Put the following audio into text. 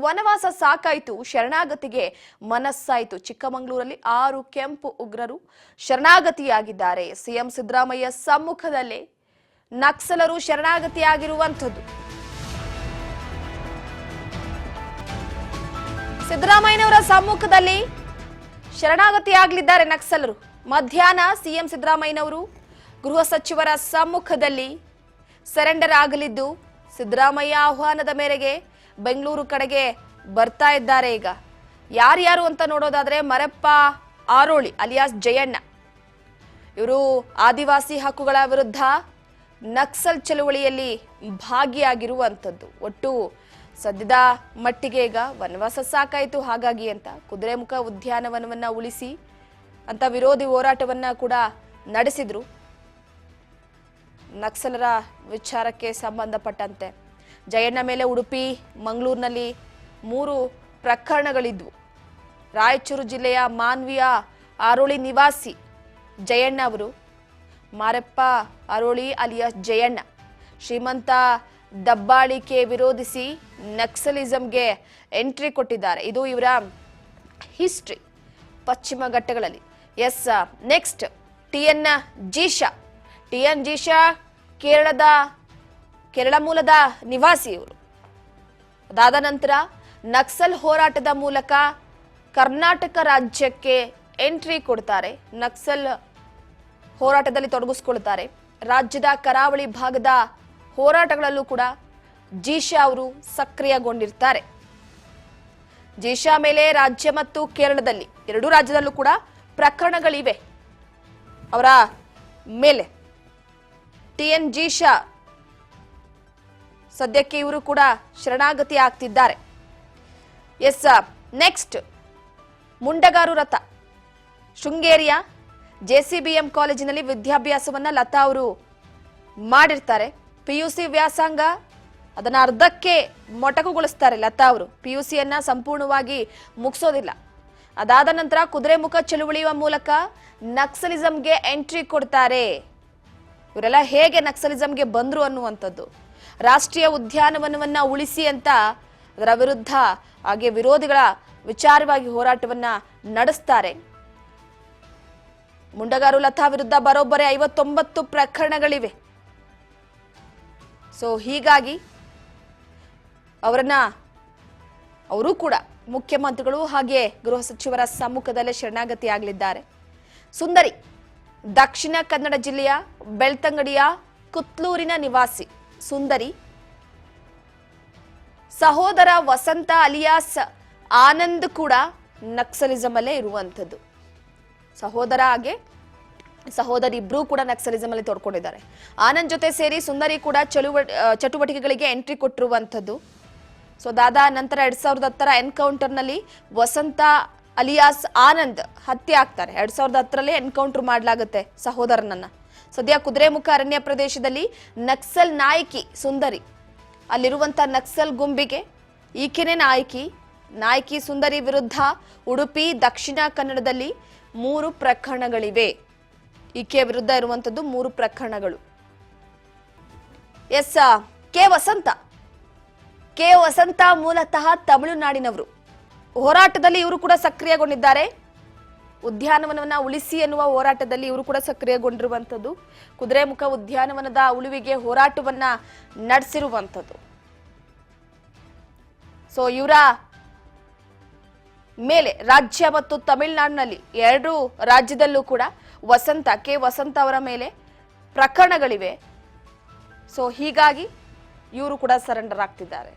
ವನವಾಸ ಸಾಕಾಯಿತು, ಶರಣಾಗತಿಗೆ ಮನಸ್ಸಾಯಿತು. ಚಿಕ್ಕಮಗಳೂರಲ್ಲಿ 6 ಕೆಂಪು ಉಗ್ರರು ಶರಣಾಗತಿಯಾಗಿದ್ದಾರೆ. ಸಿಎಂ ಸಿದ್ದರಾಮಯ್ಯ ಸಮ್ಮುಖದಲ್ಲೇ ನಕ್ಸಲರು ಶರಣಾಗತಿಯಾಗಿರುವಂಥದ್ದು. ಸಿದ್ದರಾಮಯ್ಯನವರ ಸಮ್ಮುಖದಲ್ಲಿ ಶರಣಾಗತಿಯಾಗಲಿದ್ದಾರೆ ನಕ್ಸಲರು. ಮಧ್ಯಾಹ್ನ ಸಿಎಂ ಸಿದ್ದರಾಮಯ್ಯನವರು ಗೃಹ ಸಚಿವರ ಸಮ್ಮುಖದಲ್ಲಿ ಸರೆಂಡರ್ ಆಗಲಿದ್ದು, ಸಿದ್ದರಾಮಯ್ಯ ಆಹ್ವಾನದ ಮೇರೆಗೆ ಬೆಂಗಳೂರು ಕಡೆಗೆ ಬರ್ತಾ ಇದ್ದಾರೆ. ಈಗ ಯಾರ್ಯಾರು ಅಂತ ನೋಡೋದಾದ್ರೆ, ಮರಪ್ಪ ಆರೋಳಿ ಅಲಿಯಾಸ್ ಜಯಣ್ಣ, ಇವರು ಆದಿವಾಸಿ ಹಕ್ಕುಗಳ ವಿರುದ್ಧ ನಕ್ಸಲ್ ಚಳುವಳಿಯಲ್ಲಿ ಭಾಗಿಯಾಗಿರುವಂಥದ್ದು. ಒಟ್ಟು ಸದ್ಯದ ಮಟ್ಟಿಗೆ ಈಗ ವನವಾಸ ಸಾಕಾಯಿತು ಹಾಗಾಗಿ ಅಂತ ಕುದುರೆಮುಖ ಉದ್ಯಾನವನವನ್ನ ಉಳಿಸಿ ಅಂತ ವಿರೋಧಿ ಹೋರಾಟವನ್ನ ಕೂಡ ನಡೆಸಿದ್ರು. ನಕ್ಸಲರ ವಿಚಾರಕ್ಕೆ ಸಂಬಂಧಪಟ್ಟಂತೆ ಜಯಣ್ಣ ಮೇಲೆ ಉಡುಪಿ, ಮಂಗಳೂರಿನಲ್ಲಿ 3 ಪ್ರಕರಣಗಳಿದ್ವು. ರಾಯಚೂರು ಜಿಲ್ಲೆಯ ಮಾನ್ವಿಯ ಆರೋಳಿ ನಿವಾಸಿ ಜಯಣ್ಣ ಅವರು ಮಾರಪ್ಪ ಆರೋಳಿ ಅಲಿಯಾಸ್ ಜಯಣ್ಣ ಶ್ರೀಮಂತ ದಬ್ಬಾಳಿಕೆ ವಿರೋಧಿಸಿ ನಕ್ಸಲಿಸಂಗೆ ಎಂಟ್ರಿ ಕೊಟ್ಟಿದ್ದಾರೆ. ಇದು ಇವರ ಹಿಸ್ಟ್ರಿ ಪಶ್ಚಿಮ ಘಟ್ಟಗಳಲ್ಲಿ. S, next TN Jisha Kerala ಮೂಲದ ನಿವಾಸಿ ಇವರು. ಅದಾದ ನಂತರ ನಕ್ಸಲ್ ಹೋರಾಟದ ಮೂಲಕ ಕರ್ನಾಟಕ ರಾಜ್ಯಕ್ಕೆ ಎಂಟ್ರಿ ಕೊಡ್ತಾರೆ. ನಕ್ಸಲ್ ಹೋರಾಟದಲ್ಲಿ ತೊಡಗಿಸಿಕೊಳ್ತಾರೆ. ರಾಜ್ಯದ ಕರಾವಳಿ ಭಾಗದ ಹೋರಾಟಗಳಲ್ಲೂ ಕೂಡ ಜೀಶಾ ಅವರು ಸಕ್ರಿಯಗೊಂಡಿರ್ತಾರೆ. ಜೀಶಾ ಮೇಲೆ ರಾಜ್ಯ ಮತ್ತು ಕೇರಳದಲ್ಲಿ 2 ರಾಜ್ಯದಲ್ಲೂ ಕೂಡ ಪ್ರಕರಣಗಳಿವೆ ಅವರ ಮೇಲೆ. ಟಿಎನ್ ಜೀಶಾ ಸದ್ಯಕ್ಕೆ ಇವರು ಕೂಡ ಶರಣಾಗತಿ ಆಗ್ತಿದ್ದಾರೆ. ಎಸ್, ನೆಕ್ಸ್ಟ್ ಮುಂಡಗಾರು ರಥ ಶೃಂಗೇರಿಯ ಜೆಸಿಬಿಎಂ ಕಾಲೇಜಿನಲ್ಲಿ ವಿದ್ಯಾಭ್ಯಾಸವನ್ನ ಲತಾ ಅವರು ಮಾಡಿರ್ತಾರೆ. ಪಿಯುಸಿ ವ್ಯಾಸಂಗ ಅದನ್ನ ಅರ್ಧಕ್ಕೆ ಮೊಟಕುಗೊಳಿಸ್ತಾರೆ ಲತಾ ಅವರು. ಪಿಯುಸಿಯನ್ನ ಸಂಪೂರ್ಣವಾಗಿ ಮುಗಿಸೋದಿಲ್ಲ. ಅದಾದ ನಂತರ ಕುದುರೆಮುಖ ಚಳುವಳಿಯ ಮೂಲಕ ನಕ್ಸಲಿಸಂಗೆ ಎಂಟ್ರಿ ಕೊಡ್ತಾರೆ. ಇವರೆಲ್ಲ ಹೇಗೆ ನಕ್ಸಲಿಸಂಗೆ ಬಂದ್ರು ಅನ್ನುವಂಥದ್ದು. ರಾಷ್ಟ್ರೀಯ ಉದ್ಯಾನವನವನ್ನ ಉಳಿಸಿ ಅಂತ ಅದರ ವಿರುದ್ಧ ಹಾಗೆ ವಿರೋಧಿಗಳ ವಿಚಾರವಾಗಿ ಹೋರಾಟವನ್ನ ನಡೆಸ್ತಾರೆ. ಮುಂಡಗಾರು ಲತಾ ವಿರುದ್ಧ ಬರೋಬ್ಬರಿ 59 ಪ್ರಕರಣಗಳಿವೆ. ಸೊ ಹೀಗಾಗಿ ಅವರು ಕೂಡ ಮುಖ್ಯಮಂತ್ರಿಗಳು ಹಾಗೆ ಗೃಹ ಸಚಿವರ ಸಮ್ಮುಖದಲ್ಲೇ ಶರಣಾಗತಿ ಆಗಲಿದ್ದಾರೆ. ಸುಂದರಿ ದಕ್ಷಿಣ ಕನ್ನಡ ಜಿಲ್ಲೆಯ ಬೆಳ್ತಂಗಡಿಯ ಕುತ್ಲೂರಿನ ನಿವಾಸಿ ಸುಂದರಿ ಸಹೋದರ ವಸಂತ ಅಲಿಯಾಸ್ ಆನಂದ್ ಕೂಡ ನಕ್ಸಲಿಸಂ ಅಲ್ಲೇ ಇರುವಂಥದ್ದು. ಸಹೋದರ ಹಾಗೆ ಸಹೋದರಿ ಇಬ್ರು ಕೂಡ ನಕ್ಸಲಿಸಂ ಅಲ್ಲಿ ತೊಡ್ಕೊಂಡಿದ್ದಾರೆ. ಆನಂದ್ ಜೊತೆ ಸೇರಿ ಸುಂದರಿ ಕೂಡ ಚಟುವಟಿಕೆಗಳಿಗೆ ಎಂಟ್ರಿ ಕೊಟ್ಟಿರುವಂಥದ್ದು. ಸೊ ಅದಾದ ನಂತರ 2010ರ ಎನ್ಕೌಂಟರ್ ನಲ್ಲಿ ವಸಂತ ಅಲಿಯಾಸ್ ಆನಂದ್ ಹತ್ಯೆ ಆಗ್ತಾರೆ. 2010ರಲ್ಲಿ ಎನ್ಕೌಂಟರ್ ಮಾಡಲಾಗುತ್ತೆ ಸಹೋದರನನ್ನ. ಸದ್ಯ ಕುದುರೆಮುಖ ಅರಣ್ಯ ಪ್ರದೇಶದಲ್ಲಿ ನಕ್ಸಲ್ ನಾಯಕಿ ಸುಂದರಿ, ಅಲ್ಲಿರುವಂತ ನಕ್ಸಲ್ ಗುಂಬಿಗೆ ಈಕೆನೇ ನಾಯಕಿ ಸುಂದರಿ ವಿರುದ್ಧ ಉಡುಪಿ, ದಕ್ಷಿಣ ಕನ್ನಡದಲ್ಲಿ 3 ಪ್ರಕರಣಗಳಿವೆ. ಈಕೆಯ ವಿರುದ್ಧ ಇರುವಂತದ್ದು 3 ಪ್ರಕರಣಗಳು. ಎಸ್, ಕೆ ವಸಂತ ಮೂಲತಃ ತಮಿಳುನಾಡಿನವರು. ಹೋರಾಟದಲ್ಲಿ ಇವರು ಕೂಡ ಸಕ್ರಿಯಗೊಂಡಿದ್ದಾರೆ. ಉದ್ಯಾನವನವನ್ನ ಉಳಿಸಿ ಎನ್ನುವ ಹೋರಾಟದಲ್ಲಿ ಇವರು ಕೂಡ ಸಕ್ರಿಯಗೊಂಡಿರುವಂಥದ್ದು. ಕುದುರೆಮುಖ ಉದ್ಯಾನವನದ ಉಳಿವಿಗೆ ಹೋರಾಟವನ್ನ ನಡೆಸಿರುವಂಥದ್ದು. ಸೊ ಇವರ ಮೇಲೆ ರಾಜ್ಯ ಮತ್ತು ತಮಿಳುನಾಡಿನಲ್ಲಿ 2 ರಾಜ್ಯದಲ್ಲೂ ಕೂಡ ಕೆ ವಸಂತ ಅವರ ಮೇಲೆ ಪ್ರಕರಣಗಳಿವೆ. ಸೊ ಹೀಗಾಗಿ ಇವರು ಕೂಡ ಸರೆಂಡರ್ ಆಗ್ತಿದ್ದಾರೆ.